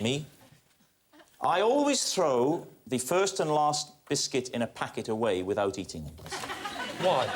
Me? I always throw the first and last biscuit in a packet away without eating them. Why?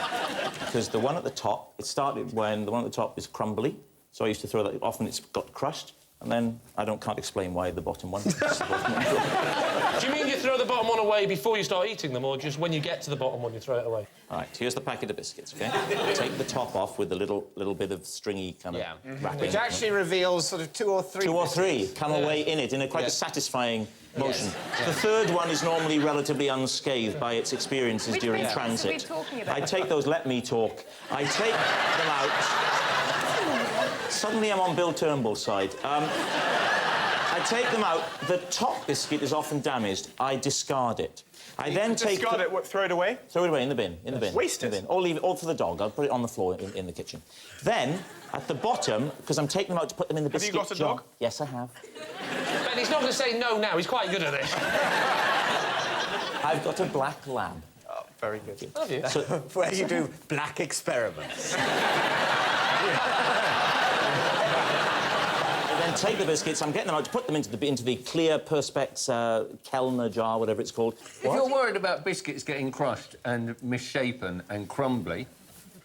Because the one at the top, it started when the one at the top is crumbly, so I used to throw that. Often it's got crushed, and then can't explain why the bottom one. Do you mean you throw the bottom one away before you start eating them, or just when you get to the bottom one you throw it away? All right, here's the packet of biscuits, OK? Take the top off with the little bit of stringy kind of wrapping. Which actually reveals sort of 2 or 3 2 or 3 come away in it, in a quite a satisfying motion. The third one is normally relatively unscathed by its experiences during transit. Which biscuits are we talking about? I take those... Let me talk. I take them out... Suddenly I'm on Bill Turnbull's side. I take them out. The top biscuit is often damaged. I discard it. I then take... Discard it? What, throw it away? Throw it away in the bin. In the bin. Waste it? In the bin. Or leave it all for the dog. I'll put it on the floor in the kitchen. Then, at the bottom, because I'm taking them out to put them in the biscuit jar... Have you got a dog? Yes, I have. Ben, he's not going to say no now. He's quite good at it. I've got a black lab. Oh, very good. Have you? So, where you do black experiments. Then take the biscuits. I'm getting them out to put them into the clear Perspex Kellner jar, whatever it's called. If you're worried about biscuits getting crushed and misshapen and crumbly,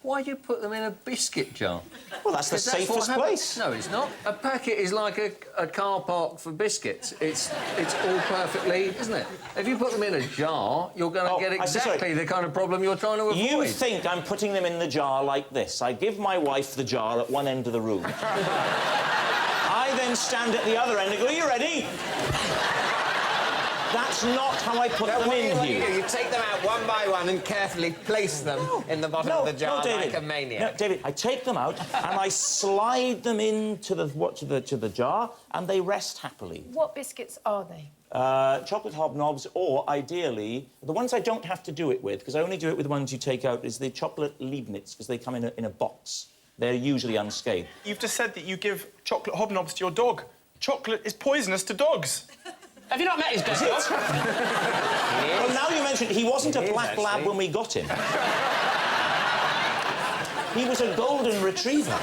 why do you put them in a biscuit jar? Well, that's the safest place. No, it's not. A packet is like a car park for biscuits. It's all perfectly, isn't it? If you put them in a jar, you're going to get exactly the kind of problem you're trying to avoid. You think I'm putting them in the jar like this. I give my wife the jar at one end of the room. I then stand at the other end and go, "Are you ready?" That's not how I put them in, Hugh. You take them out one by one and carefully place them in the bottom of the jar like a maniac. No, David, I take them out and I slide them into the jar and they rest happily. What biscuits are they? Chocolate hobnobs, or, ideally, the ones I don't have to do it with, because I only do it with the ones you take out, is the chocolate Leibniz, because they come in a box. They're usually unscathed. You've just said that you give chocolate hobnobs to your dog. Chocolate is poisonous to dogs. Have you not met his dog? Well, now you mention he wasn't a black lab when we got him. He was a golden retriever.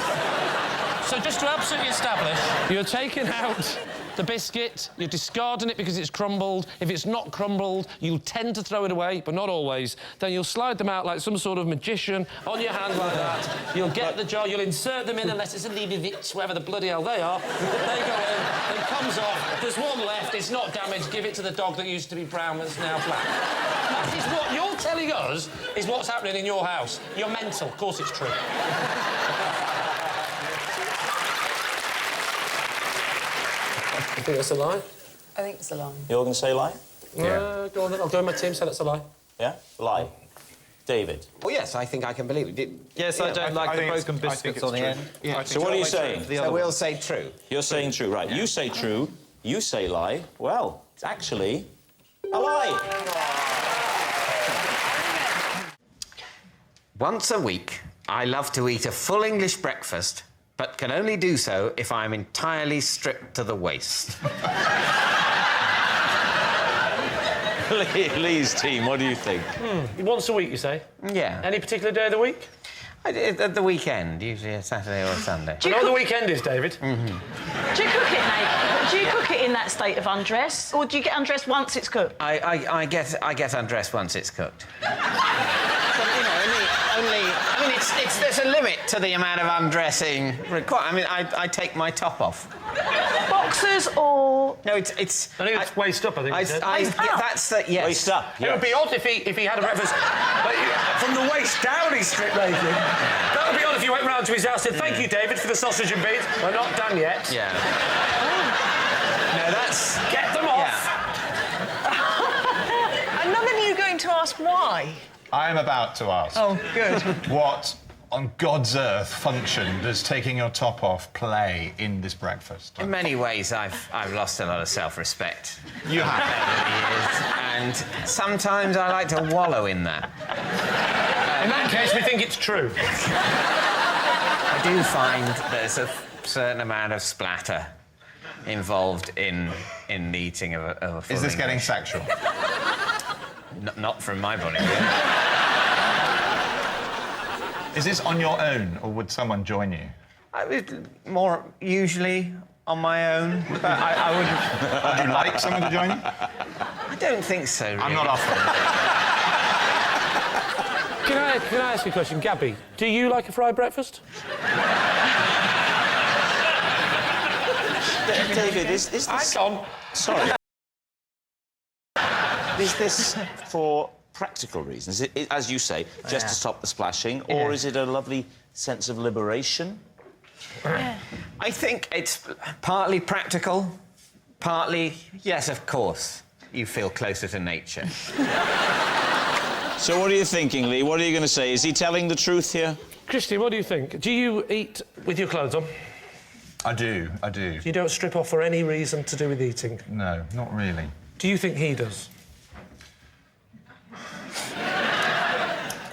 So just to absolutely establish, you're taking out the biscuit, you're discarding it because it's crumbled. If it's not crumbled, you'll tend to throw it away, but not always. Then you'll slide them out like some sort of magician on your hand like that. You'll get the jar, you'll insert them in, unless it's a Leibniz, wherever the bloody hell they are. They go in, it comes off, there's one left, it's not damaged, give it to the dog that used to be brown that's now black. That is what you're telling us is what's happening in your house. You're mental, of course it's true. You think that's a lie? I think it's a lie. You're going to say lie? Yeah. Go on then, I'll go with my team, say that's a lie. Yeah? Lie. David? Well, yes, I think I can believe it. Yes, I don't like the broken biscuits on the end. Yeah. So what are you saying? So we'll say true. You're saying true, right. You say true, you say lie. Well, it's actually a lie. Once a week, I love to eat a full English breakfast, but can only do so if I'm entirely stripped to the waist. Lee's team, what do you think? Once a week, you say? Yeah. Any particular day of the week? At the weekend, usually a Saturday or a Sunday. Do you know what the weekend is, David? Do you cook it, mate? Do you cook it in that state of undress, or do you get undressed once it's cooked? I get undressed once it's cooked. But, you know, I mean, there's a limit to the amount of undressing required. I mean, I take my top off. Boxers or... No, it's... I think it's waist up, I think you said. That's the... Yes. Waist up, yes. It would be odd if he had a breakfast... from the waist down, he's strip naked. That would be odd if you went round to his house and said, "Thank you, David, for the sausage and beans. We're not done yet." Yeah. No, that's... Get them off! Yeah. And none of you going to ask why? I am about to ask. Oh, good. What on God's earth function does taking your top off play in this breakfast? In many ways, I've lost a lot of self-respect. You have. Over the years, and sometimes I like to wallow in that. In that case, we think it's true. I do find there's a certain amount of splatter involved in the eating of a full Is this getting English. sexual? Not from my body. Is this on your own, or would someone join you? More usually on my own, but I wouldn't... Would you like someone to join you? I don't think so, really. I'm not offering. Can I ask you a question? Gabby, do you like a fried breakfast? David, is this... Sorry. Is this for practical reasons? As you say, just to stop the splashing, or is it a lovely sense of liberation? I think it's partly practical, partly, yes, of course, you feel closer to nature. So what are you thinking, Lee? What are you going to say? Is he telling the truth here? Christy, what do you think? Do you eat with your clothes on? I do. You don't strip off for any reason to do with eating? No, not really. Do you think he does?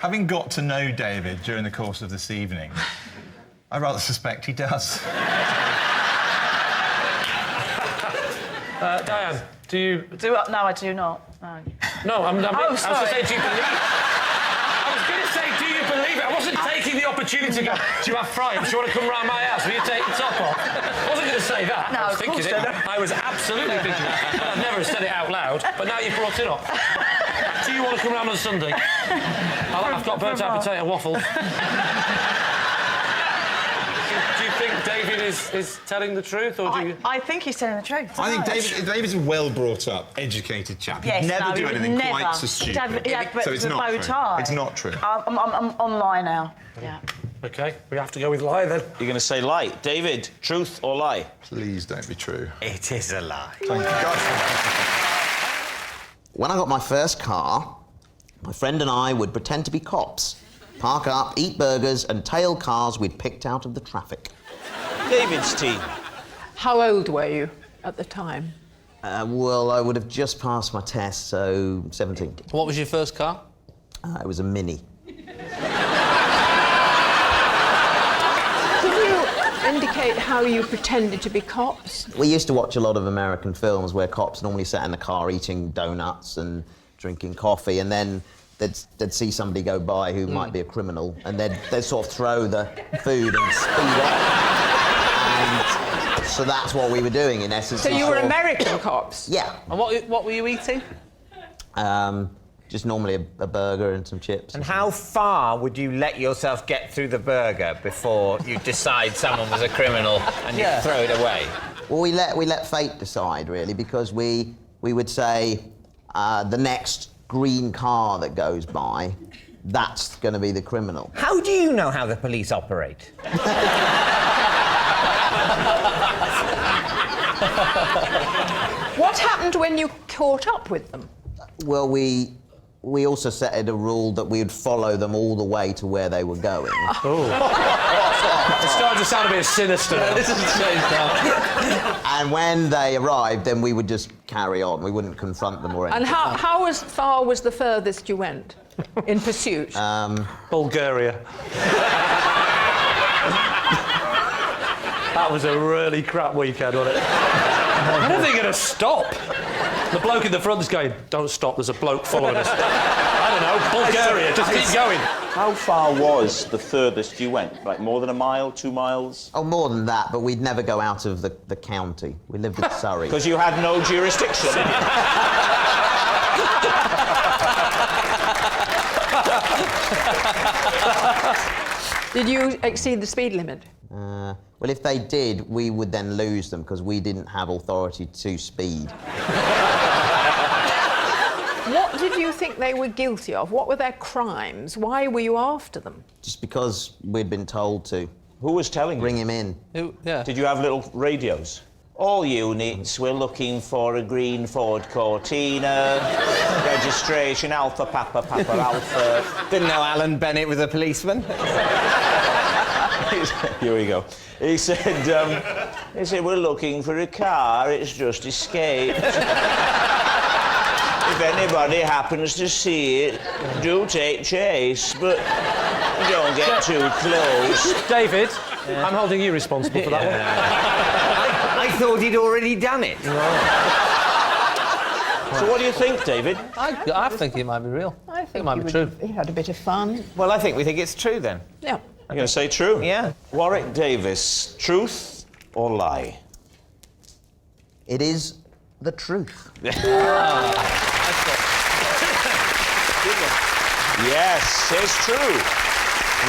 Having got to know David during the course of this evening, I rather suspect he does. Diane, do you... No, I do not. No. No, sorry. I was going to say, do you believe it? I was going to say, do you believe it? I wasn't taking the opportunity to go, do you have fries? Do you want to come round my house? Will you take the top off? I wasn't going to say that. No, I was thinking it. I was absolutely thinking that. But I've never said it out loud. But now you've brought it up. Do you want to come round on Sunday? I've got burnt out potato waffle. Do you think David is telling the truth, or do you... I think he's telling the truth. I think David's a well-brought-up, educated chap. Yes, He'd never do he would anything never. quite so stupid. So it's not true. Tie. It's not true. I'm on lie now. Yeah. OK, we have to go with lie, then. You're going to say lie. David, truth or lie? Please don't be true. It is a lie. Thank you. God. When I got my first car, my friend and I would pretend to be cops, park up, eat burgers and tail cars we'd picked out of the traffic. David's team. How old were you at the time? Well, I would have just passed my test, so 17. What was your first car? It was a Mini. Can you indicate how you pretended to be cops? We used to watch a lot of American films where cops normally sat in the car eating donuts and drinking coffee, and then they'd see somebody go by who might be a criminal, and they'd sort of throw the food and speed off. And so that's what we were doing, in essence. So you were American cops? Yeah. And what were you eating? Just normally a burger and some chips. And how far would you let yourself get through the burger before you decide someone was a criminal and you throw it away? Well, we let fate decide, really, because we would say the next green car that goes by, that's going to be the criminal. How do you know how the police operate? What happened when you caught up with them? Well, we also set a rule that we would follow them all the way to where they were going. It's starting to sound a bit sinister. This has changed now. And when they arrived, then we would just carry on. We wouldn't confront them or anything. And how far was the furthest you went in pursuit? Bulgaria. That was a really crap weekend, wasn't it? When are they going to stop? The bloke in the front is going, don't stop, there's a bloke following us. I don't know, Bulgaria, just keep going. How far was the furthest you went? Like more than a mile, 2 miles? Oh, more than that, but we'd never go out of the county. We lived in Surrey. Because you had no jurisdiction. Did you exceed the speed limit? Well, if they did, we would then lose them because we didn't have authority to speed. What did you think they were guilty of? What were their crimes? Why were you after them? Just because we'd been told to. Who was telling you? Bring him in. Did you have little radios? All units, we're looking for a green Ford Cortina, registration Alpha Papa Papa Alpha. Didn't know Alan Bennett was a policeman. Here we go. He said, we're looking for a car, it's just escaped. If anybody happens to see it, do take chase, but don't get too close. David, I'm holding you responsible for that one. I thought he'd already done it. So what do you think, David? I think it might be real. I think it might be true. He had a bit of fun. Well, I think we think it's true then. Yeah. I'm going to say true. Yeah. Warwick Davis, truth or lie? It is the truth. Yes, it's true.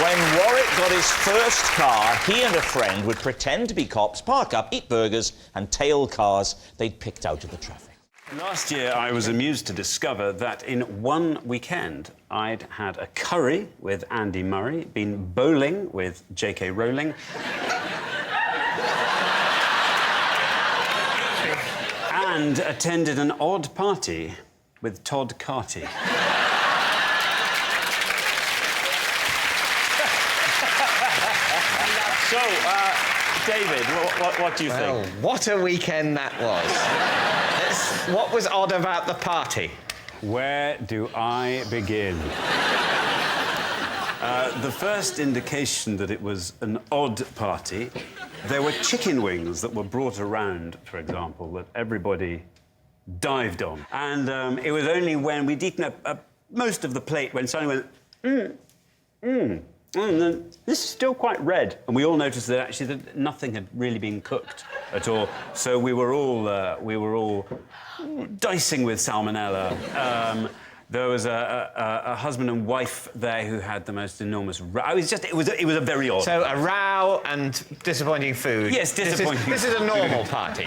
When Warwick got his first car, he and a friend would pretend to be cops, park up, eat burgers, and tail cars they'd picked out of the traffic. Last year, I was amused to discover that in one weekend, I'd had a curry with Andy Murray, been bowling with JK Rowling, and attended an odd party with Todd Carty. So, David, what do you think? What a weekend that was. What was odd about the party? Where do I begin? The first indication that it was an odd party, there were chicken wings that were brought around, for example, that everybody dived on. And it was only when we'd eaten most of the plate when someone went, this is still quite red. And we all noticed that actually that nothing had really been cooked at all. So we were all dicing with salmonella. There was a husband and wife there who had the most enormous row. It was a very odd. So a row and disappointing food. Yes, disappointing. This is a normal party.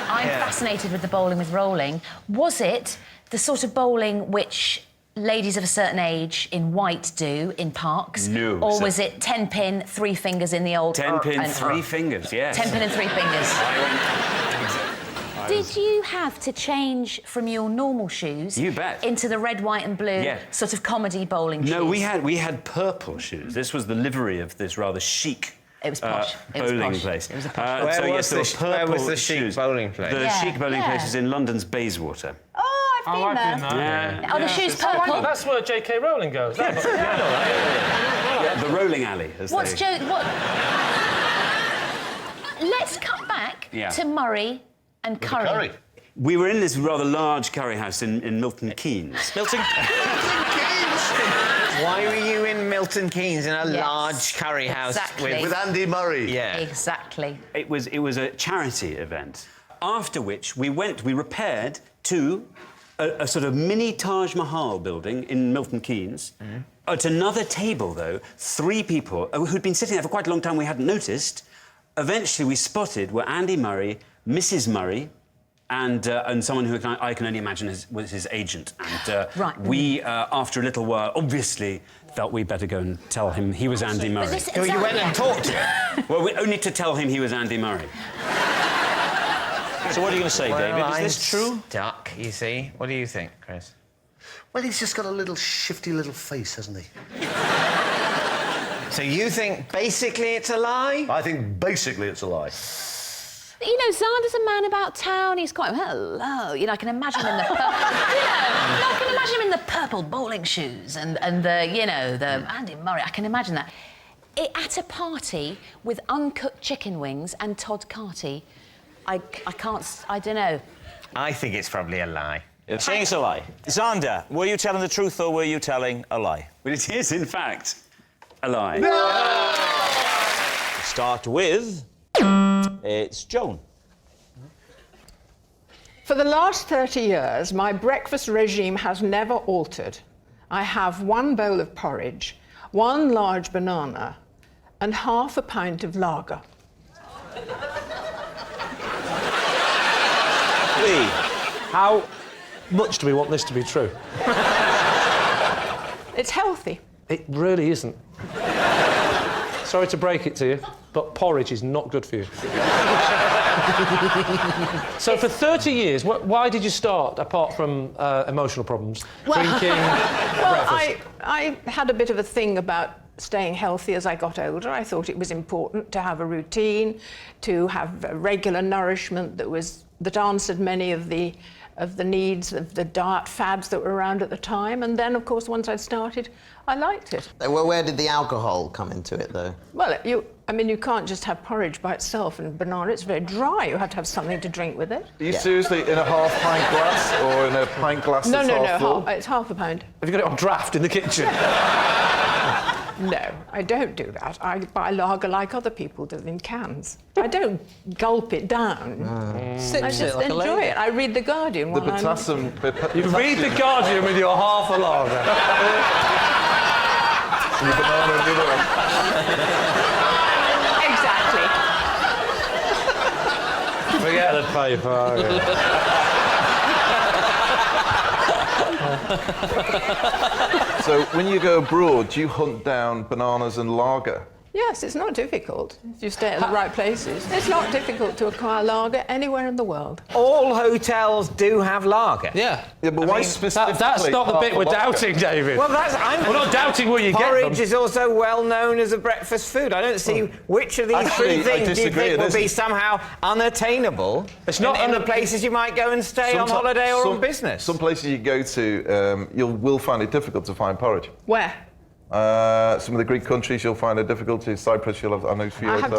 I'm fascinated with the bowling with rolling. Was it the sort of bowling which ladies of a certain age in white do in parks? No. Or was it 10-pin, 3 fingers in the old... 10-pin, 3 fingers, yes. 10-pin and 3 fingers. Did you have to change from your normal shoes... You bet. ...into the red, white and blue sort of comedy bowling shoes? No, we had purple shoes. This was the livery of this rather chic... It was posh. Bowling place. It was a posh. Where was the chic bowling place? The chic bowling place is in London's Bayswater. Oh, I've been there. Yeah. Are the shoes purple? Oh, that's where JK Rowling goes. Yeah, the rolling alley. What's Joe... Let's cut back to Murray and curry. We were in this rather large curry house in Milton Keynes. Milton Keynes? Why were you in Milton Keynes in a large curry house with Andy Murray? Yeah. Exactly. It was a charity event. After which we repaired to a sort of mini Taj Mahal building in Milton Keynes. At another table, though, 3 people who'd been sitting there for quite a long time we hadn't noticed, eventually we spotted were Andy Murray, Mrs. Murray, and someone who I can only imagine was his agent. And we, after a little while, obviously felt we'd better go and tell him he was Andy Murray. So you went and talked to him? Well, only to tell him he was Andy Murray. So what are you going to say, David? Is this true? Stuck, you see. What do you think, Chris? Well, he's just got a little shifty little face, hasn't he? So you think basically it's a lie? I think basically it's a lie. You know, Xander's a man about town. He's quite hello. You know, I can imagine him in the I can imagine him in the purple bowling shoes and the Andy Murray. I can imagine that. At a party with uncooked chicken wings and Todd Carty, I don't know. I think it's probably a lie. You're saying it's a lie. Xander, were you telling the truth or were you telling a lie? Well, it is, in fact, a lie. No! Start with... It's Joan. For the last 30 years, my breakfast regime has never altered. I have 1 bowl of porridge, 1 large banana, and half a pint of lager. Lee, how much do we want this to be true? It's healthy. It really isn't. Sorry to break it to you, but porridge is not good for you. So for 30 years, why did you start, apart from emotional problems, drinking breakfast? I had a bit of a thing about staying healthy as I got older. I thought it was important to have a routine, to have regular nourishment that answered many of the needs of the diet fads that were around at the time. And then, of course, once I'd started, I liked it. Well, where did the alcohol come into it, though? Well, you can't just have porridge by itself and banana. It's very dry. You have to have something to drink with it. Are you seriously in a half-pint glass or in a pint glass that's half full? It's half a pint. Have you got it on draft in the kitchen? No, I don't do that. I buy lager like other people do in cans. I don't gulp it down. I just enjoy it. I read The Guardian while I'm... You read The Guardian with your half a lager. Exactly. Forget the paper. So when you go abroad, do you hunt down bananas and lager? Yes, it's not difficult if you stay at the right places. It's not difficult to acquire lager anywhere in the world. All hotels do have lager. Yeah. Yeah, but why specifically? That's not the bit we're doubting, David. Well, we're not doubting where you get them. Porridge is also well known as a breakfast food. I don't see which of these three things do you think will be somehow unattainable in the places you might go and stay on holiday or on business. Some places you go to, you will find it difficult to find porridge. Where? Some of the Greek countries you'll find it difficult to. Cyprus, you'll have, I know, a few I have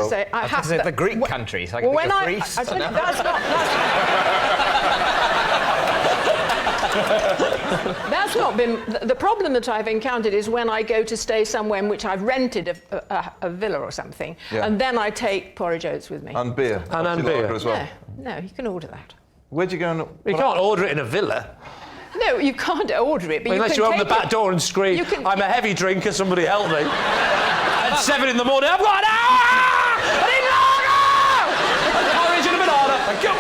to say, the Greek countries. Like when Greece. I tell you, that's not been the problem that I've encountered is when I go to stay somewhere in which I've rented a villa or something, and then I take porridge oats with me. And beer. And beer as well. No, you can order that. Where'd you go? You can't order it in a villa. No, you can't order it, but unless you open the back door and scream, I'm a heavy drinker, somebody help me. At 7 in the morning, I've got an hour! I need lager! Porridge and a banana, thank you.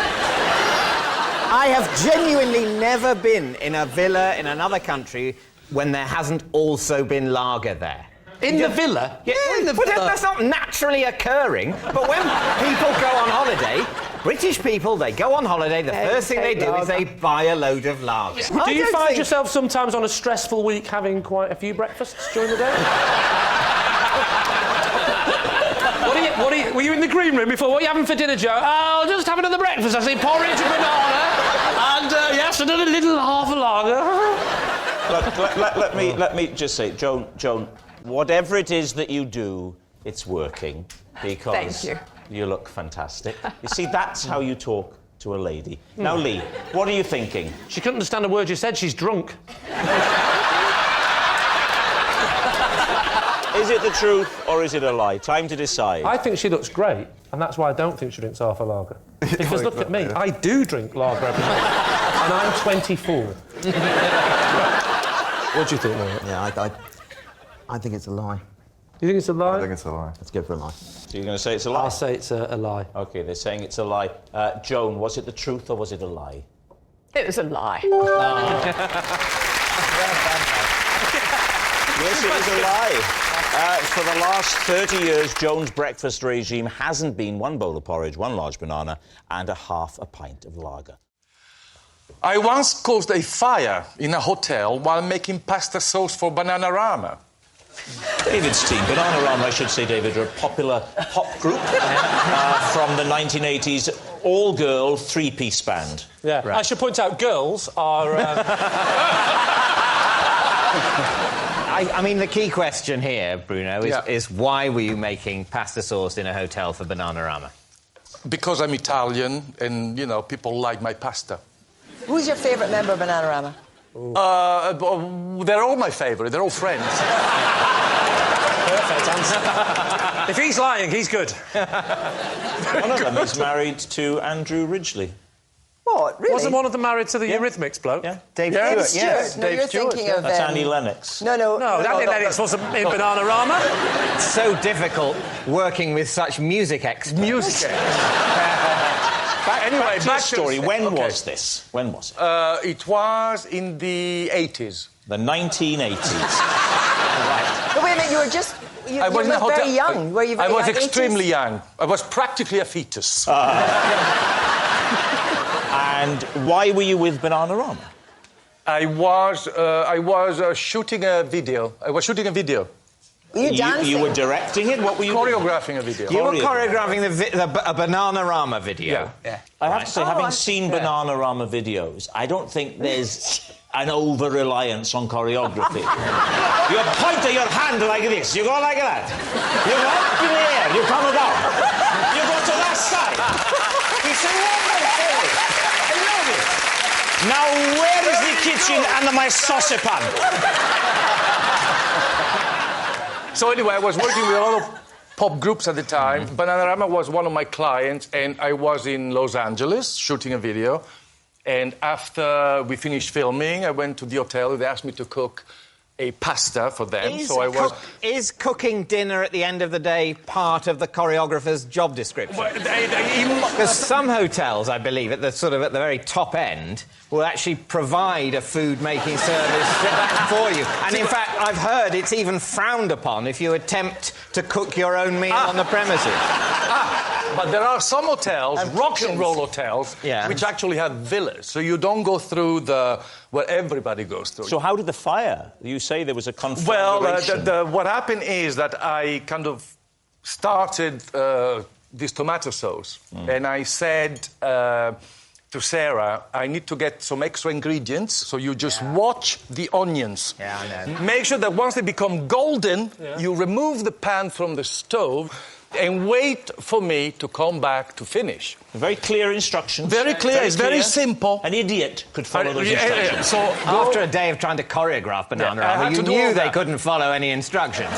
I have genuinely never been in a villa in another country when there hasn't also been lager there. In the villa? Yeah, but that's not naturally occurring. But when people go on holiday, British people, they go on holiday, the first thing they do is they buy a load of lager. Do you find yourself sometimes on a stressful week having quite a few breakfasts during the day? Were you in the green room before? What are you having for dinner, Joe? Oh, I'll just have another breakfast. I see porridge and banana, and yes, another little half a lager. Let me just say, Joan, whatever it is that you do, it's working because you look fantastic. You see, that's how you talk to a lady. Now, Lee, what are you thinking? She couldn't understand a word you said. She's drunk. Is it the truth or is it a lie? Time to decide. I think she looks great, and that's why I don't think she drinks half a lager. Because look at me, I do drink lager every night, and I'm 24. What do you think, Laura? Yeah, I think it's a lie. You think it's a lie? I think it's a lie. Let's go for a lie. So you're going to say it's a lie? I'll say it's a lie. OK, they're saying it's a lie. Joan, was it the truth or was it a lie? It was a lie. Yes, it was a lie. For the last 30 years, Joan's breakfast regime hasn't been one bowl of porridge, one large banana, and half a pint of lager. I once caused a fire in a hotel while making pasta sauce for Bananarama. David's team, Bananarama, I should say, David, are a popular pop group from the 1980s, all-girl, three-piece band. Yeah, right. I should point out, girls are... I mean, the key question here, Bruno, is why were you making pasta sauce in a hotel for Bananarama? Because I'm Italian and, you know, people like my pasta. Who's your favourite member of Bananarama? They're all my favourite. They're all friends. Perfect answer. If he's lying, he's good. One of them is married to Andrew Ridgeley. What, really? Wasn't one of them married to the Eurythmics bloke? Yeah. Dave Stewart, yes. No, you're thinking of... That's Annie Lennox. No, Annie Lennox wasn't in Bananarama. It's so difficult working with such music experts. Anyway, back to the story. When was this? When was it? It was in the 80s. The 1980s. Right. But wait a minute, you were just... You were very young. Were you very I was young? extremely 80s? young. I was practically a fetus. And why were you with Bananarama? I was shooting a video. I was shooting a video. Were you dancing? You were directing it? What were you choreographing a video. You were choreographing a Bananarama video. Yeah. I have to say, having seen Bananarama videos, I don't think there's an over-reliance on choreography. You point to your hand like this, you go like that. You go up in the air, you come down. You go to that side. It's a lovely story. I love it. Now, where is the kitchen and my saucepan? So anyway, I was working with a lot of pop groups at the time. Bananarama was one of my clients, and I was in Los Angeles shooting a video. And after we finished filming, I went to the hotel. They asked me to cook a pasta for them. Is cooking dinner at the end of the day part of the choreographer's job description? Because some hotels, I believe, at the very top end, will actually provide a food-making service for you. And in fact, I've heard it's even frowned upon if you attempt to cook your own meal on the premises. But there are some hotels, rock and roll hotels, which actually have villas, so you don't go through what everybody goes through. So how did the fire? You say there was a conflagration. Well, what happened is that I kind of started this tomato sauce, and I said to Sarah, I need to get some extra ingredients, so you just watch the onions. Yeah, I know. Make sure that once they become golden, you remove the pan from the stove and wait for me to come back to finish. Very clear instructions. Very clear, it's very simple. An idiot could follow those instructions. So after a day of trying to choreograph Bananarama, you knew they couldn't follow any instructions.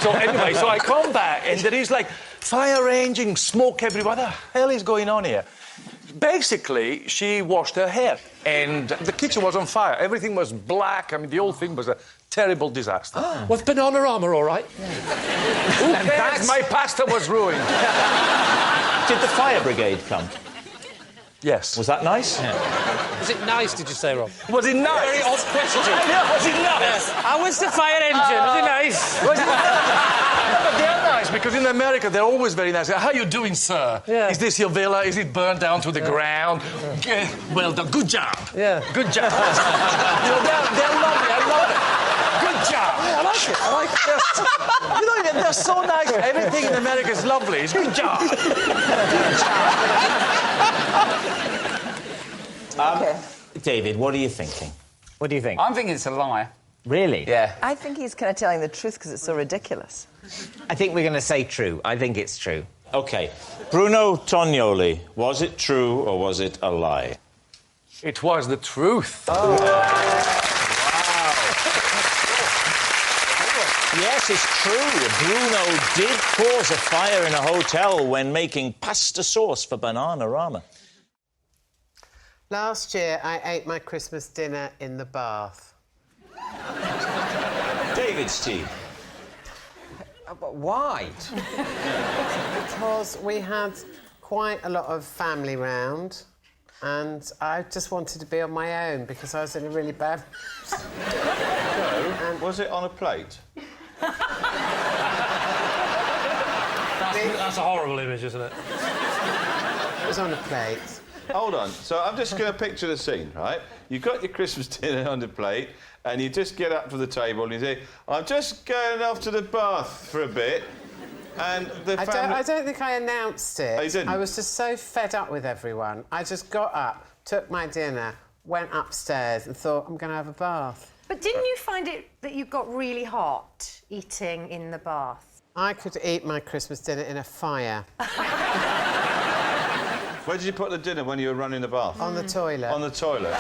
So anyway, so I come back and there is like fire ranging, smoke everywhere. What the hell is going on here? Basically, she washed her hair and the kitchen was on fire. Everything was black. I mean, the whole thing was a terrible disaster. Was Bananarama all right? Who cares? My pasta was ruined. Did the fire brigade come? Yes. Was that nice? Yeah. Was it nice, did you say, Rob? Was it nice? Very odd question. Was it nice? How was the fire engine? Was it nice? Was it but they're nice, because in America, they're always very nice. How are you doing, sir? Yeah. Is this your villa? Is it burned down to the ground? Yeah. Well done. Good job. Yeah. Good job. They're lovely. I love it. Good job. Yeah, I like it. I like it. You know, they're so nice. Everything in America is lovely. It's good job. Good job. David, what are you thinking? What do you think? I'm thinking it's a lie. Really? Yeah. I think he's kind of telling the truth because it's so ridiculous. I think we're going to say true. I think it's true. OK. Bruno Tonioli, was it true or was it a lie? It was the truth. Oh. Wow. Yes, it's true. Bruno did cause a fire in a hotel when making pasta sauce for Bananarama. Last year, I ate my Christmas dinner in the bath. David's tea. Why? Because we had quite a lot of family round, and I just wanted to be on my own because I was in a really bad mood. So, was it on a plate? That's a horrible image, isn't it? It was on a plate. Hold on. So I'm just going to picture the scene, right? You've got your Christmas dinner on the plate, and you just get up to the table and you say, I'm just going off to the bath for a bit. And the family... I don't think I announced it. Oh, you didn't? I was just so fed up with everyone. I just got up, took my dinner, went upstairs and thought, I'm going to have a bath. But didn't you find it that you got really hot eating in the bath? I could eat my Christmas dinner in a fire. Where did you put the dinner when you were running the bath? On the toilet. On the toilet.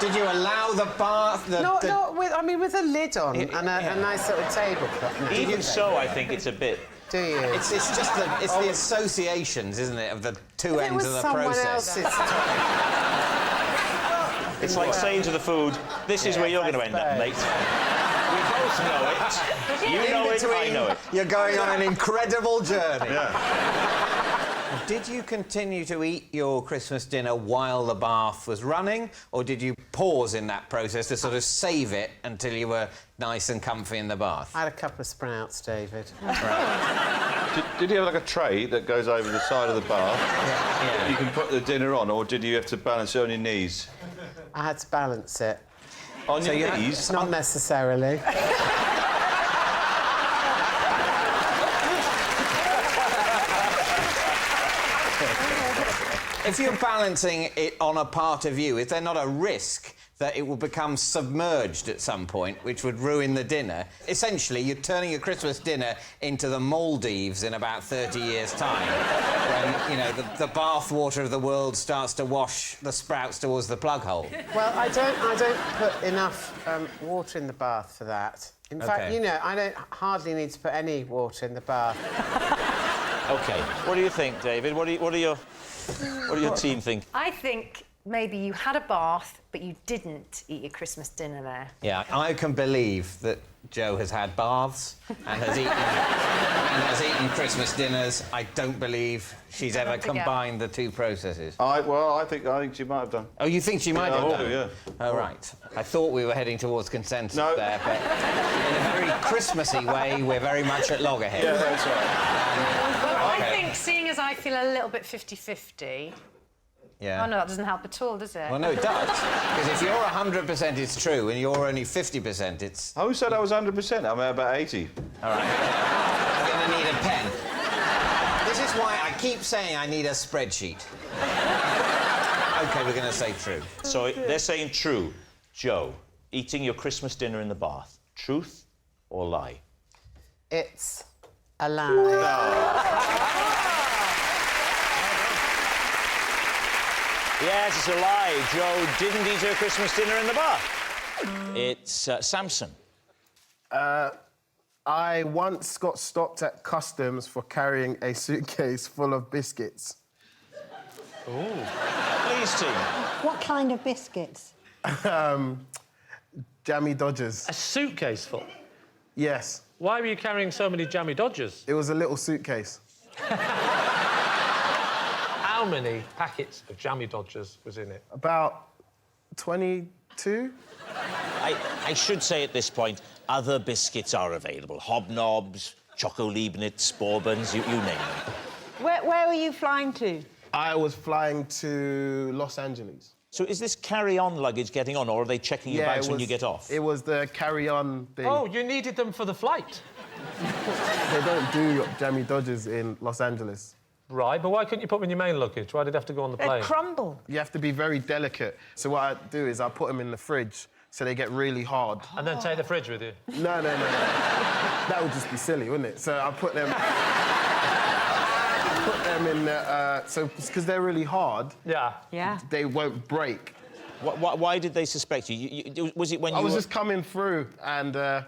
Did you allow the bath... with a lid on and a nice little tablecloth. No. Even so, I think it's a bit... Do you? It's just the associations, isn't it, of the two ends of the process. It's like saying to the food, this is where you're going to end up, mate. We both know it. You know it, I know it. You're going on an incredible journey. Yeah. Did you continue to eat your Christmas dinner while the bath was running, or did you pause in that process to sort of save it until you were nice and comfy in the bath? I had a couple of sprouts, David. Right. Did you have like a tray that goes over the side of the bath? Yeah. You can put the dinner on, or did you have to balance it on your knees? I had to balance it. On your knees? Not necessarily. If you're balancing it on a part of you, is there not a risk that it will become submerged at some point, which would ruin the dinner. Essentially, you're turning your Christmas dinner into the Maldives in about 30 years' time, when, you know, the bath water of the world starts to wash the sprouts towards the plug hole. Well, I don't put enough water in the bath for that. In fact, you know, I don't hardly need to put any water in the bath. OK. What do you think, David? What do your team think? I think maybe you had a bath, but you didn't eat your Christmas dinner there. Yeah, I can believe that Jo has had baths and has eaten Christmas dinners. I don't believe she's ever combined the two processes. I think she might have done. Oh, you think she might have done? Yeah. Oh, right. I thought we were heading towards consensus there, but in a very Christmassy way, we're very much at loggerheads. Yeah, that's right. Well, I think, seeing as I feel a little bit 50-50... Yeah. Oh, no, that doesn't help at all, does it? Well, no, it does. Because if you're 100% it's true and you're only 50%, it's... Who said I was 100%? I'm about 80. All right. I'm going to need a pen. This is why I keep saying I need a spreadsheet. OK, we're going to say true. So they're saying true. Jo, eating your Christmas dinner in the bath. Truth or lie? It's a lie. Yes, it's a lie. Jo didn't eat her Christmas dinner in the bath. It's Samson. I once got stopped at customs for carrying a suitcase full of biscuits. Ooh. Please, team. What kind of biscuits? Jammy Dodgers. A suitcase full? Yes. Why were you carrying so many Jammy Dodgers? It was a little suitcase. How many packets of Jammy Dodgers was in it? About 22. I should say at this point, other biscuits are available. Hobnobs, Choco Leibniz, Bourbons, you name them. Where were you flying to? I was flying to Los Angeles. So is this carry-on luggage getting on, or are they checking your bags when you get off? It was the carry-on thing. Oh, you needed them for the flight? They don't do Jammy Dodgers in Los Angeles. Right, but why couldn't you put them in your main luggage? Why did it have to go on the plane? They crumble. You have to be very delicate. So what I do is I put them in the fridge so they get really hard. And then take the fridge with you? No. That would just be silly, wouldn't it? So I put them... in the... so, because they're really hard... Yeah. They won't break. Why did they suspect you? Was it when you I was just coming through and...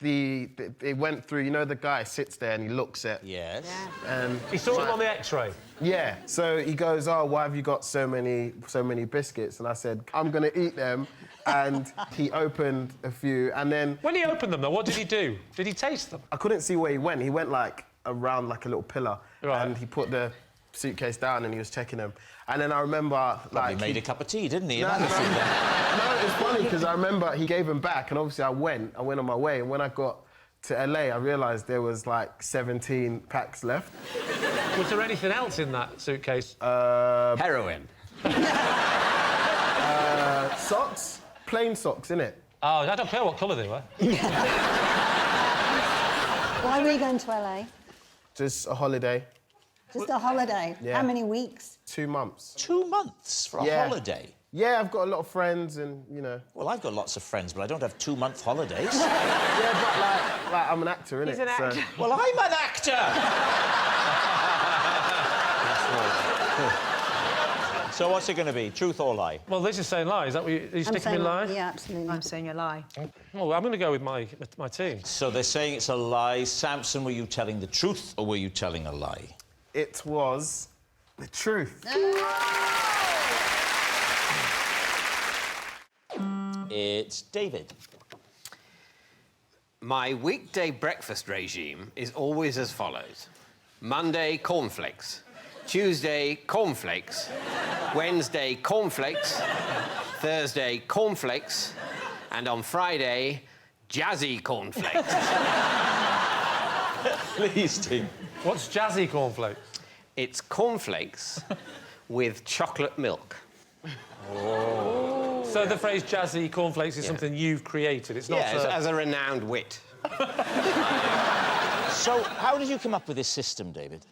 They went through, you know, the guy sits there and he looks at... Yes. Yeah. And he saw them on the X-ray? Yeah. So he goes, oh, why have you got so many biscuits? And I said, I'm going to eat them. And he opened a few, and then... When he opened them, though, what did he do? Did he taste them? I couldn't see where he went. He went, like, around, like, a little pillar. Right. And he put the suitcase down and he was checking them. And then I remember, Probably made a cup of tea, didn't he? No, it's funny, because I remember he gave them back, and obviously I went on my way, and when I got to LA, I realised there was, like, 17 packs left. Was there anything else in that suitcase? Heroin. Socks. Plain socks, innit? Oh, I don't care what colour they were. Why were you going to LA? Just a holiday. Just a holiday? Yeah. How many weeks? 2 months. 2 months for a holiday? Yeah, I've got a lot of friends and, you know... Well, I've got lots of friends, but I don't have 2-month holidays. Yeah, but, like, I'm an actor, innit? He's an actor. So... Well, I'm an actor! So what's it going to be, truth or lie? Well, this is saying lie. Is that what you sticking me lie? Yeah, absolutely. I'm saying a lie. Oh, I'm going to go with my team. So they're saying it's a lie. Samson, were you telling the truth or were you telling a lie? It was the truth. It's David. My weekday breakfast regime is always as follows. Monday, cornflakes. Tuesday, cornflakes. Wednesday, cornflakes. Thursday, cornflakes. And on Friday, jazzy cornflakes. Please, Tim. What's jazzy cornflakes? It's cornflakes with chocolate milk. Oh. So the phrase jazzy cornflakes is something you've created. It's not... Yeah, as a renowned wit. So how did you come up with this system, David?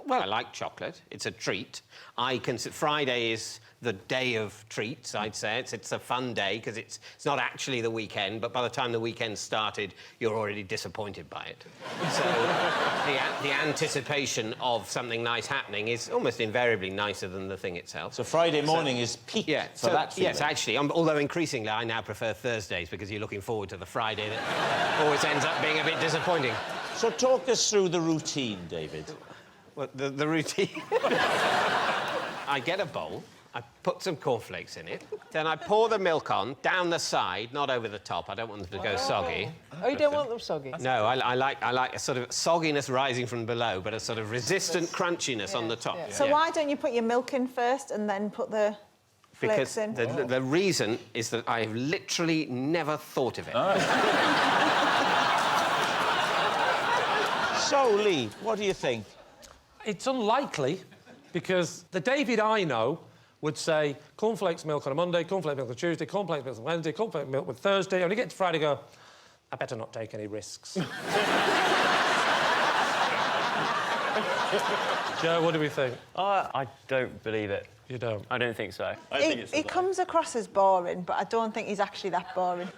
Well, I like chocolate. It's a treat. Friday is the day of treats, I'd say. It's a fun day because it's not actually the weekend, but by the time the weekend started, you're already disappointed by it. So the anticipation of something nice happening is almost invariably nicer than the thing itself. So Friday morning is peak for that feeling. Yes, actually. Although increasingly I now prefer Thursdays because you're looking forward to the Friday that always ends up being a bit disappointing. So talk us through the routine, David. Well, the routine... I get a bowl, I put some cornflakes in it, then I pour the milk on, down the side, not over the top. I don't want them to go soggy. Oh, you don't want them soggy? No, I like a sort of sogginess rising from below, but a sort of resistant crunchiness on the top. Yeah. So why don't you put your milk in first and then put the flakes in? Because the reason is that I've literally never thought of it. So, Lee, what do you think? It's unlikely, because the David I know would say cornflakes milk on a Monday, cornflakes milk on a Tuesday, cornflakes milk on Wednesday, cornflakes milk on Thursday. When you get to Friday, go, I better not take any risks. Joe, what do we think? I don't believe it. You don't? I don't think so. He comes across as boring, but I don't think he's actually that boring.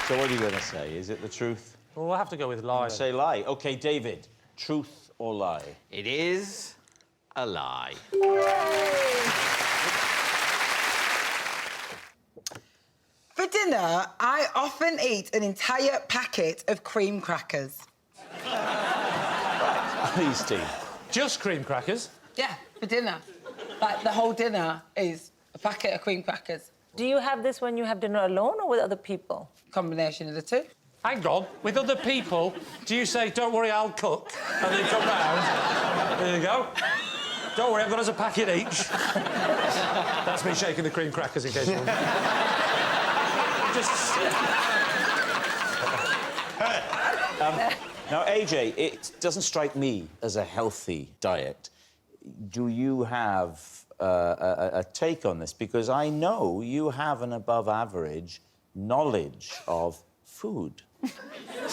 So what are you going to say? Is it the truth? Well, we'll have to go with lie. Say lie. OK, David, truth or lie? It is a lie. For dinner, I often eat an entire packet of cream crackers. Please, Steve. Just cream crackers? Yeah, for dinner. Like, the whole dinner is a packet of cream crackers. Do you have this when you have dinner alone or with other people? Combination of the two. Hang on. With other people, do you say, don't worry, I'll cook, and then come round? There you go. Don't worry, I've got us a packet each. That's me shaking the cream crackers in case you want. Now, AJ, it doesn't strike me as a healthy diet. Do you have a take on this? Because I know you have an above-average knowledge of food.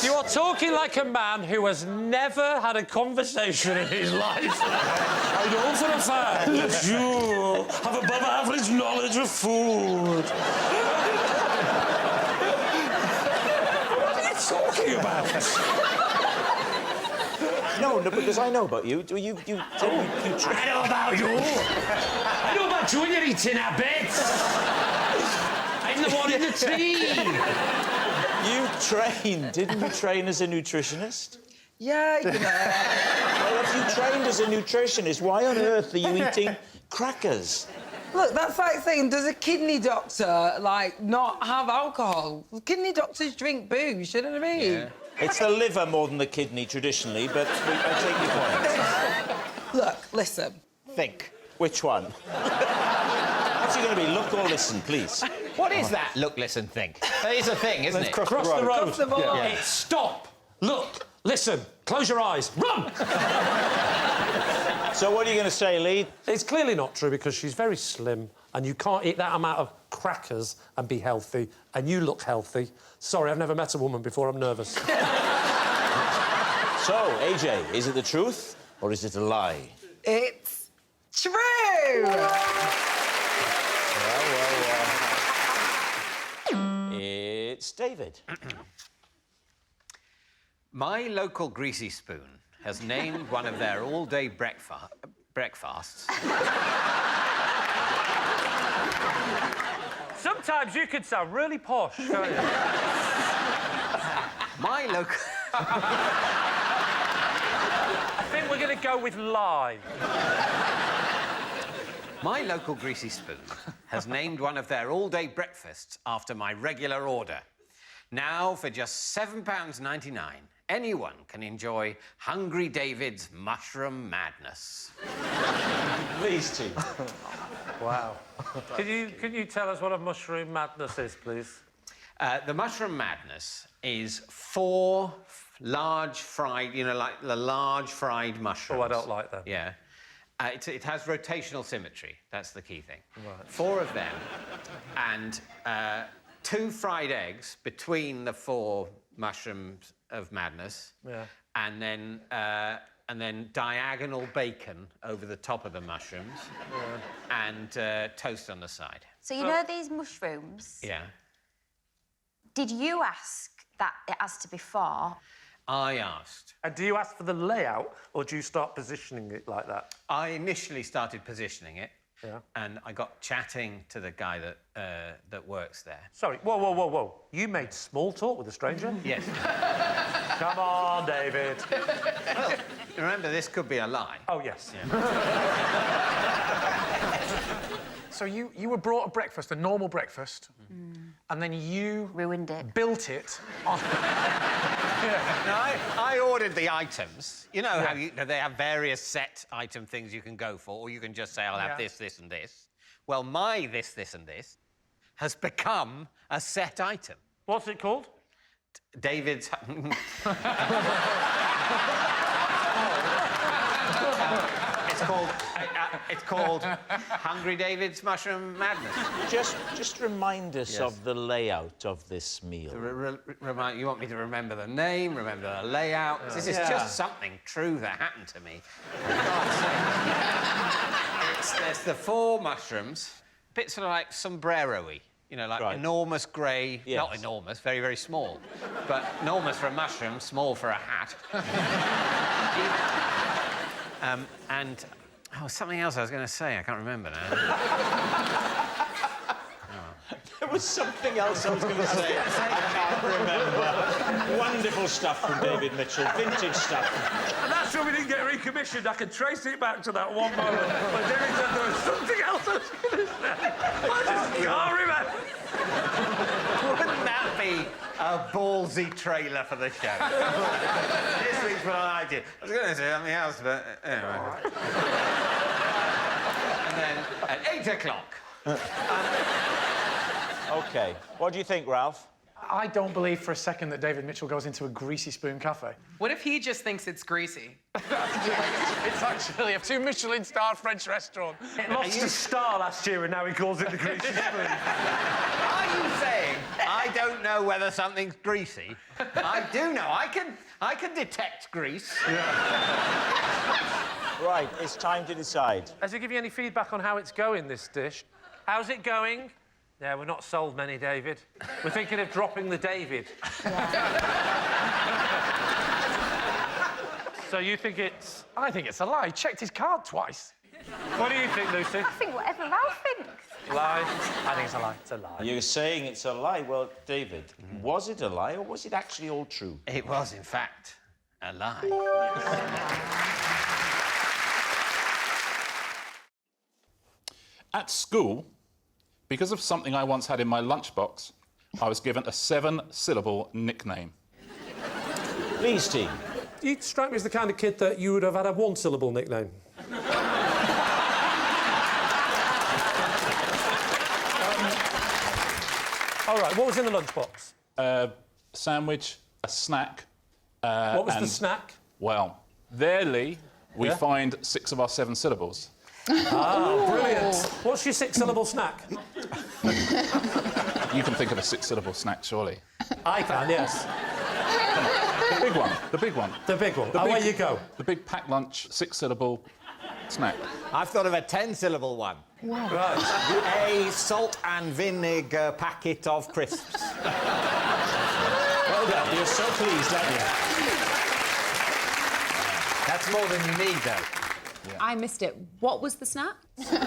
You are talking like a man who has never had a conversation in his life. I know for a fact that you have above-average knowledge of food. What are you talking about? No, because I know about you. You I know about you. I know about you and your eating habits. I'm the one in the team. You trained, didn't you train as a nutritionist? Yeah, you know. Well, if you trained as a nutritionist, why on earth are you eating crackers? Look, that's like saying, does a kidney doctor, like, not have alcohol? Kidney doctors drink booze, you know what I mean? Yeah. It's the liver more than the kidney, traditionally, but I take your point. Look, listen. Think. Which one? What's it going to be, look or listen, please? What is that, look, listen, think? That is a thing, isn't it? Cross the road. Cross the road. Yeah. It's stop, look, listen, close your eyes, run! So what are you going to say, Lee? It's clearly not true because she's very slim and you can't eat that amount of crackers and be healthy, and you look healthy. Sorry, I've never met a woman before, I'm nervous. So, AJ, is it the truth or is it a lie? It's true! It's David. My local greasy spoon has named one of their all-day breakfasts. Sometimes you can sound really posh, can't you? My local... I think we're going to go with lie. My local greasy spoon has named one of their all-day breakfasts after my regular order. Now, for just £7.99, anyone can enjoy Hungry David's mushroom madness. Please, Chief. Wow. Can you tell us what a mushroom madness is, please? The mushroom madness is 4 large fried, you know, like the large fried mushrooms. Oh, I don't like them. Yeah. It has rotational symmetry. That's the key thing. Right. 4 of them, and 2 fried eggs between the 4 mushrooms of madness. Yeah. And then diagonal bacon over the top of the mushrooms. And toast on the side. So you know these mushrooms? Yeah. Did you ask that it has to be 4? I asked. And do you ask for the layout, or do you start positioning it like that? I initially started positioning it. Yeah. And I got chatting to the guy that works there. Sorry, whoa. You made small talk with a stranger? Yes. Come on, David. Well, remember, this could be a lie. Oh, yes. Yeah. So you were brought a breakfast, a normal breakfast, and then you... ruined it. Built it on... No, I ordered the items. You know how they have various set item things you can go for, or you can just say, I'll have this, this, and this. Well, my this, this, and this has become a set item. What's it called? David's... It's called Hungry David's Mushroom Madness. Just remind us of the layout of this meal. You want me to remember the name, remember the layout? This is just something true that happened to me. There's the 4 mushrooms, a bit sort of like sombrero-y. You know, like enormous grey... Yes. Not enormous, very, very small. But enormous for a mushroom, small for a hat. And... Oh, something else I was going to say. I can't remember now. There was something else I was going to say. I can't remember. Wonderful stuff from David Mitchell. Vintage stuff. And that's why we didn't get recommissioned. I can trace it back to that one moment when David said there was something else I was going to say. I just can't remember. Wouldn't that be a ballsy trailer for the show? This week's what I did. I was going to say something else, but anyway. And then at 8 o'clock... OK. What do you think, Ralph? I don't believe for a second that David Mitchell goes into a Greasy Spoon cafe. What if he just thinks it's greasy? It's actually a 2 Michelin-starred French restaurant. It lost a star last year and now he calls it the Greasy Spoon. Are you saying I don't know whether something's greasy? I do know. I can detect grease. Right, it's time to decide. Has he given you any feedback on how it's going, this dish? How's it going? Yeah, we're not sold many, David. We're thinking of dropping the David. So you think it's... I think it's a lie. He checked his card twice. What do you think, Lucy? I think whatever Ralph thinks. Lie? I think it's a lie. It's a lie. You're saying it's a lie. Well, David, was it a lie or was it actually all true? It was, in fact, a lie. At school, because of something I once had in my lunchbox, I was given a 7-syllable nickname. Please, team. You strike me as the kind of kid that you would have had a 1-syllable nickname. All right, what was in the lunchbox? A sandwich, a snack. What was the and, snack? Well, there, Lee, we find 6 of our 7 syllables. Ah, brilliant. What's your 6-syllable snack? You can think of a 6-syllable snack, surely. I can, yes. The big one. The big one. The big one. Away you go. The big packed lunch, 6-syllable snack. I've thought of a 10-syllable one. Wow. Right. A salt and vinegar packet of crisps. Well done. You're so pleased, aren't you? That's more than you need, though. Yeah. I missed it. What was the snack? So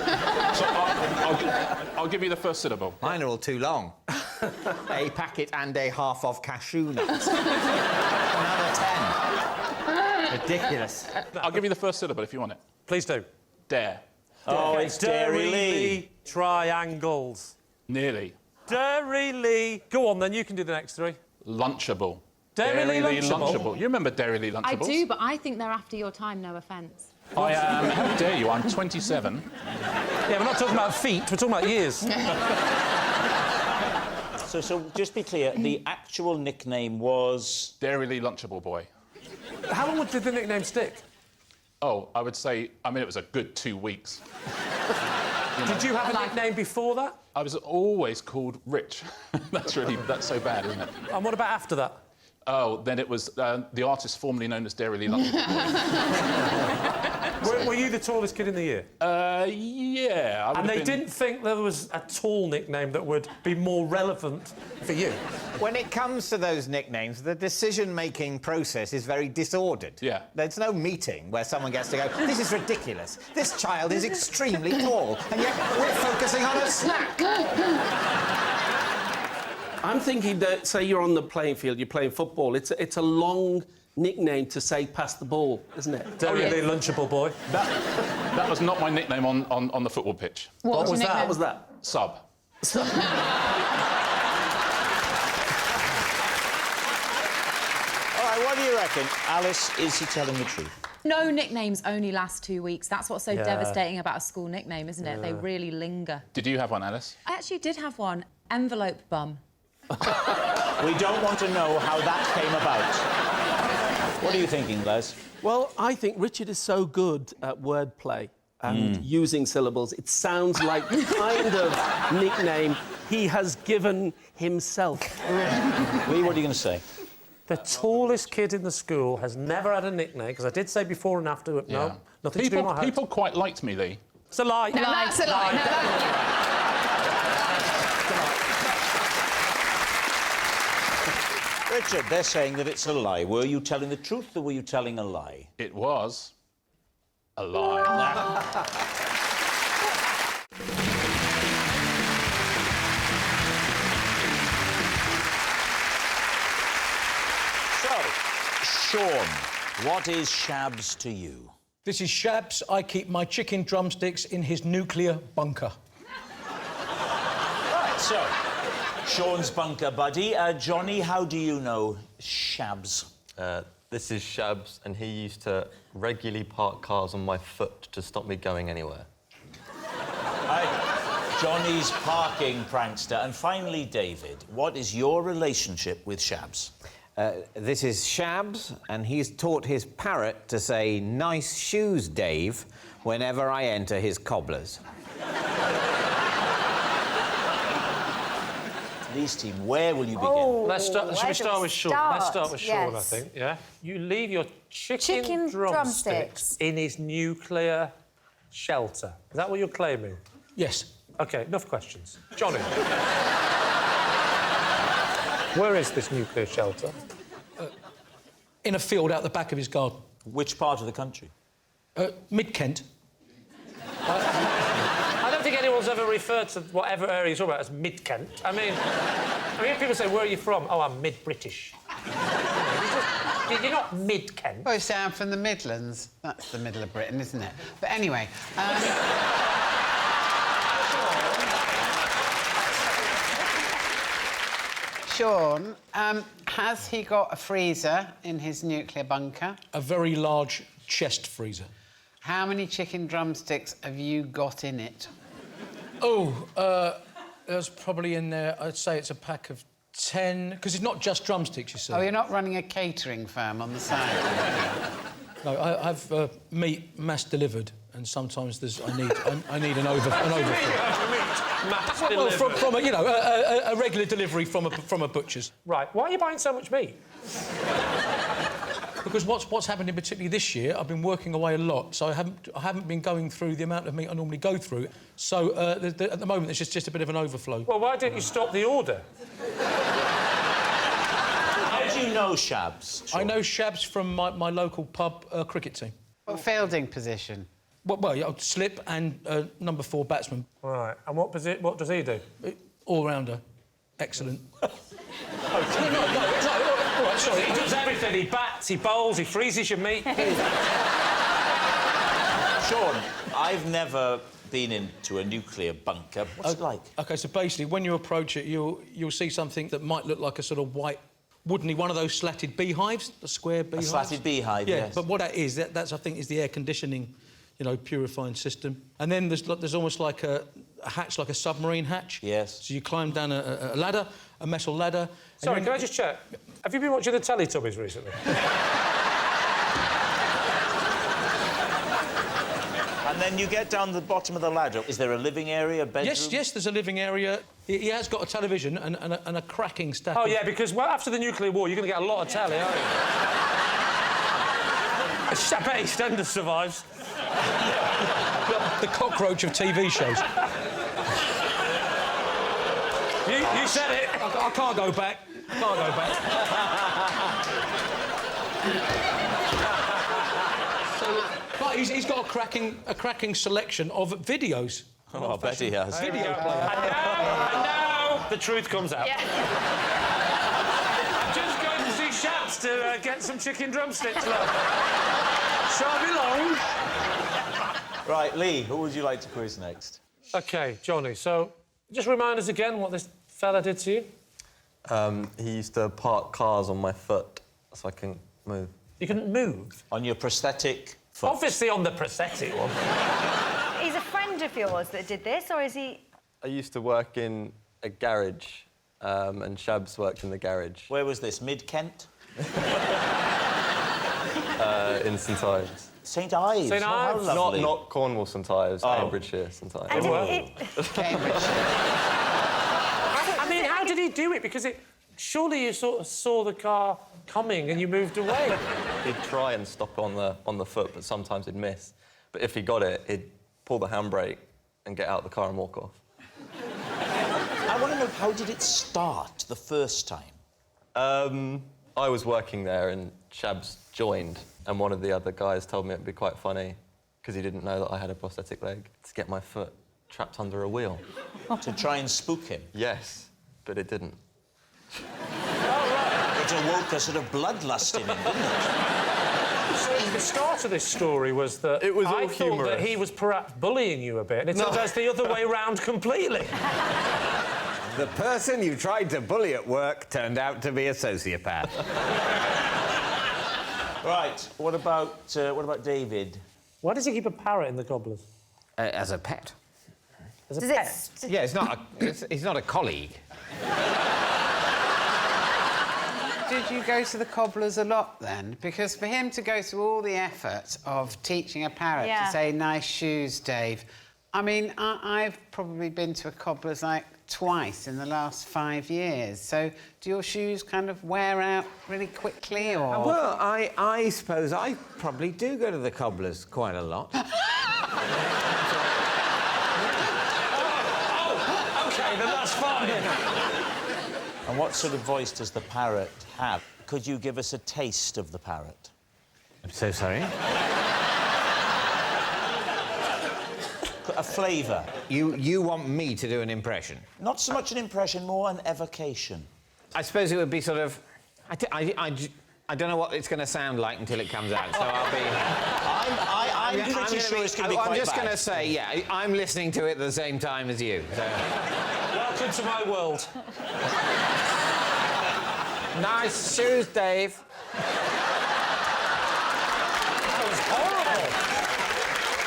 I'll give you the first syllable. Mine are all too long. A packet and a half of cashew nuts. Another 10. Ridiculous. I'll give you the first syllable if you want it. Please do. Dare. Oh, it's Dairy Lee. Triangles. Nearly. Dairy Lee. Go on, then. You can do the next 3. Lunchable. Dairy Lee Lunchable? You remember Dairy Lee Lunchables? I do, but I think they're after your time, no offence. I am... How dare you? I'm 27. Yeah, we're not talking about feet, we're talking about years. So just be clear, the actual nickname was... Dairy Lee Lunchable Boy. How long did the nickname stick? Oh, I would say... I mean, it was a good 2 weeks. know. Did you have a nickname before that? I was always called Rich. That's so bad, isn't it? And what about after that? Oh, then it was the artist formerly known as Dairy Lee London. Were you the tallest kid in the year? Yeah. And they didn't think there was a tall nickname that would be more relevant for you? When it comes to those nicknames, the decision-making process is very disordered. Yeah. There's no meeting where someone gets to go, this is ridiculous, this child is extremely tall, and yet we're focusing on a snack. I'm thinking that, say you're on the playing field, you're playing football, it's a long nickname to say pass the ball, isn't it? Dairy Lee Lunchable boy. That was not my nickname on the football pitch. What was that? What was that? Sub. All right, what do you reckon? Alice, is he telling the truth? No nicknames only last 2 weeks. That's what's so devastating about a school nickname, isn't it? They really linger. Did you have one, Alice? I actually did have one. Envelope bum. We don't want to know how that came about. What are you thinking, Les? Well, I think Richard is so good at wordplay and using syllables. It sounds like the kind of nickname he has given himself. Lee, what are you going to say? The tallest kid in the school has never had a nickname, because I did say before and after, but no, nothing to do with my height. People quite liked me, Lee. It's a lie. No, that's a lie. Richard, they're saying that it's a lie. Were you telling the truth or were you telling a lie? It was a lie. So, Sean, what is Shabs to you? This is Shabs. I keep my chicken drumsticks in his nuclear bunker. Right, so, Sean's bunker buddy. Johnny, how do you know Shabs? This is Shabs, and he used to regularly park cars on my foot to stop me going anywhere. Johnny's parking prankster. And finally, David, what is your relationship with Shabs? This is Shabs, and he's taught his parrot to say, nice shoes, Dave, whenever I enter his cobblers. Lee's team, where will you begin? Should we start with Sean? Let's start with Sean, I think, yeah? You leave your chicken drumsticks in his nuclear shelter. Is that what you're claiming? Yes. OK, enough questions. Johnny. Where is this nuclear shelter? In a field out the back of his garden. Which part of the country? Mid-Kent. I don't think anyone's ever referred to whatever area you're talking about as Mid-Kent. I mean, people say, where are you from? Oh, I'm mid-British. You're not Mid-Kent. Well, you say I'm from the Midlands. That's the middle of Britain, isn't it? But anyway... Sean, has he got a freezer in his nuclear bunker? A very large chest freezer. How many chicken drumsticks have you got in it? Oh, there's probably in there, I'd say it's a pack of 10... Because it's not just drumsticks, you see. Oh, you're not running a catering firm on the side? No, I have meat mass-delivered, and sometimes I need an overflow. Well, from a regular delivery from a butcher's. Right. Why are you buying so much meat? Because what's happening particularly this year, I've been working away a lot, so I haven't been going through the amount of meat I normally go through. So at the moment, there's just a bit of an overflow. Well, why didn't you stop the order? How do you know Shabs? Sure. I know Shabs from my local pub cricket team. What fielding position? Well, yeah, slip and number 4 batsman. Right. And what does he do? All-rounder. Excellent. No, all right, sorry. He does everything. He bats, he bowls, he freezes your meat. Sean, I've never been into a nuclear bunker. What's it like? OK, so basically, when you approach it, you'll see something that might look like a sort of white, woodeny, one of those slatted beehives, the square beehives. A slatted beehive, yeah, yes. But what that is, that's, I think, is the air conditioning, purifying system. And then there's almost like a hatch, like a submarine hatch. Yes. So you climb down a ladder, a metal ladder... Sorry, can I just check? Have you been watching the Teletubbies recently? I And then you get down the bottom of the ladder. Is there a living area, bedroom? Yes, there's a living area. He has got a television and a cracking stack. Oh, yeah, because, well, after the nuclear war, you're going to get a lot of telly, aren't you? I bet EastEnders survives. The cockroach of TV shows. You said it. I can't go back. I can't go back. But he's got a cracking selection of videos. Oh, I bet he has. Video player. I know. The truth comes out. Yeah. I'm just going to see Shabs to get some chicken drumsticks, love. Shall be long. Right, Lee, who would you like to quiz next? OK, Johnny, so just remind us again what this fella did to you. He used to park cars on my foot so I couldn't move. You couldn't move? On your prosthetic foot? Obviously on the prosthetic one. He's a friend of yours that did this, or is he... I used to work in a garage, and Shabs worked in the garage. Where was this, Mid-Kent? In St Ives. St Ives? St Ives? Not Cornwall St Ives, Cambridgeshire St Ives. I mean, how did he do it? Because surely you sort of saw the car coming and you moved away. He'd try and stop on the foot, but sometimes he'd miss. But if he got it, he'd pull the handbrake and get out of the car and walk off. I want to know, how did it start the first time? I was working there and Shabs joined, and one of the other guys told me it'd be quite funny because he didn't know that I had a prosthetic leg, to get my foot trapped under a wheel. To try and spook him? Yes, but it didn't. It awoke a sort of bloodlust in him, didn't it? So the start of this story was that it was I thought that he was perhaps bullying you a bit, and it turns out it's the other way round completely. The person you tried to bully at work turned out to be a sociopath. Right, what about David? Why does he keep a parrot in the Gobblers? As a pet. As a pet? Yeah, it's not a colleague. Did you go to the Cobblers a lot, then? Because for him to go through all the effort of teaching a parrot to say, nice shoes, Dave... I mean, I've probably been to a Cobblers, like, twice in the last 5 years. So do your shoes kind of wear out really quickly, or...? Well, I suppose I probably do go to the Cobblers quite a lot. OK, then that's fine. And what sort of voice does the parrot have? Could you give us a taste of the parrot? I'm so sorry? A flavour. You want me to do an impression? Not so much an impression, more an evocation. I suppose it would be sort of... I don't know what it's going to sound like until it comes out, so I'll be... I'm pretty sure it's going to be quite bad. I'm just going to say, yeah, I'm listening to it at the same time as you, so... Welcome to my world. Nice shoes, Dave. That was horrible.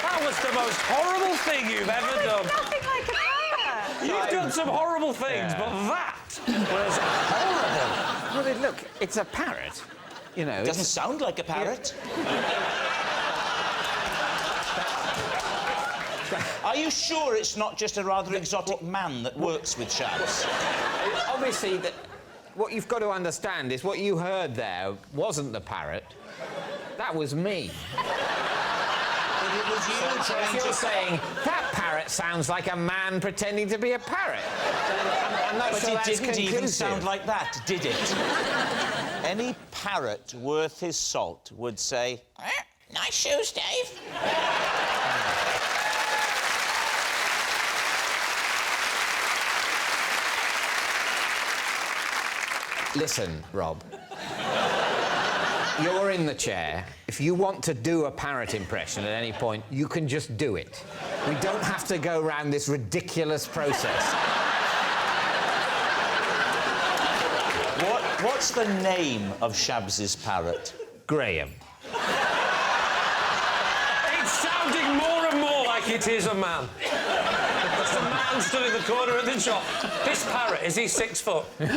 That was the most horrible thing you've ever done. Nothing like a parrot. You've done some horrible things, but that was horrible. Well, look, it's a parrot. You know, it doesn't sound like a parrot. Are you sure it's not just a rather exotic man that works with Shabs? Obviously, what you've got to understand is what you heard there wasn't the parrot. That was me. But it was you trying to... You're saying, that parrot sounds like a man pretending to be a parrot. But it didn't even sound like that, did it? Any parrot worth his salt would say, nice shoes, Dave. Listen, Rob. You're in the chair. If you want to do a parrot impression at any point, you can just do it. We don't have to go around this ridiculous process. What's the name of Shabs's parrot? Graham. It's sounding more and more like it is a man. It's a man stood in the corner of the shop. This parrot, is he 6 foot? No.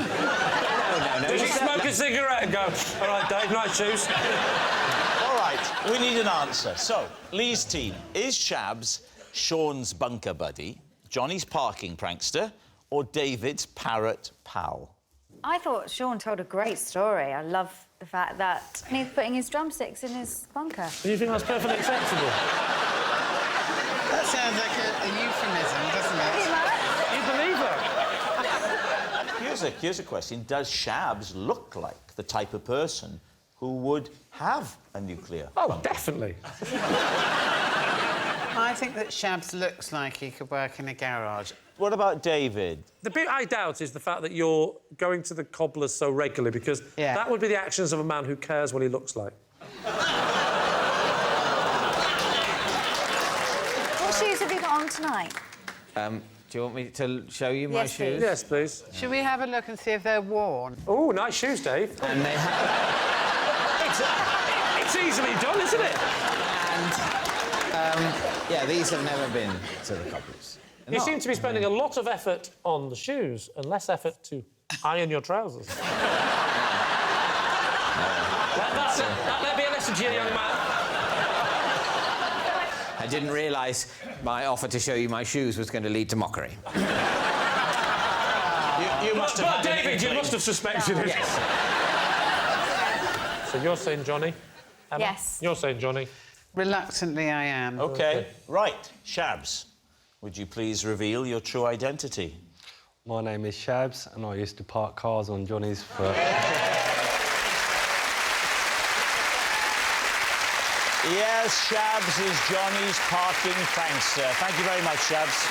Does he smoke a cigarette and go, all right, Dave, nice shoes? All right, Right, we need an answer. So, Lee's team, is Shabs Sean's bunker buddy, Johnny's parking prankster, or David's parrot pal? I thought Sean told a great story. I love the fact that he's putting his drumsticks in his bunker. Do you think that's perfectly acceptable? That sounds like a euphemism, doesn't it? You believe that? Here's a question. Does Shabs look like the type of person who would have a nuclear bunker? Definitely. I think that Shabs looks like he could work in a garage. What about David? The bit I doubt is the fact that you're going to the cobblers so regularly, because that would be the actions of a man who cares what he looks like. What shoes have you got on tonight? Do you want me to show you my Yes, shoes? please. Yes, please. Should we have a look and see if they're worn? Oh, nice shoes, Dave. And they It's easily done, isn't it? yeah, these have never been to the cobblers. You seem to be spending a lot of effort on the shoes and less effort to iron your trousers. Let be a lesson to you, young man. I didn't realise my offer to show you my shoes was going to lead to mockery. You must have But had an David, you inkling. must have suspected it. Yes. So you're saying Johnny? Emma? Yes. You're saying Johnny? Reluctantly, I am. OK, right. Shabs, would you please reveal your true identity? My name is Shabs, and I used to park cars on Johnny's for... Yes, Shabs is Johnny's parking prankster. Thank you very much, Shabs.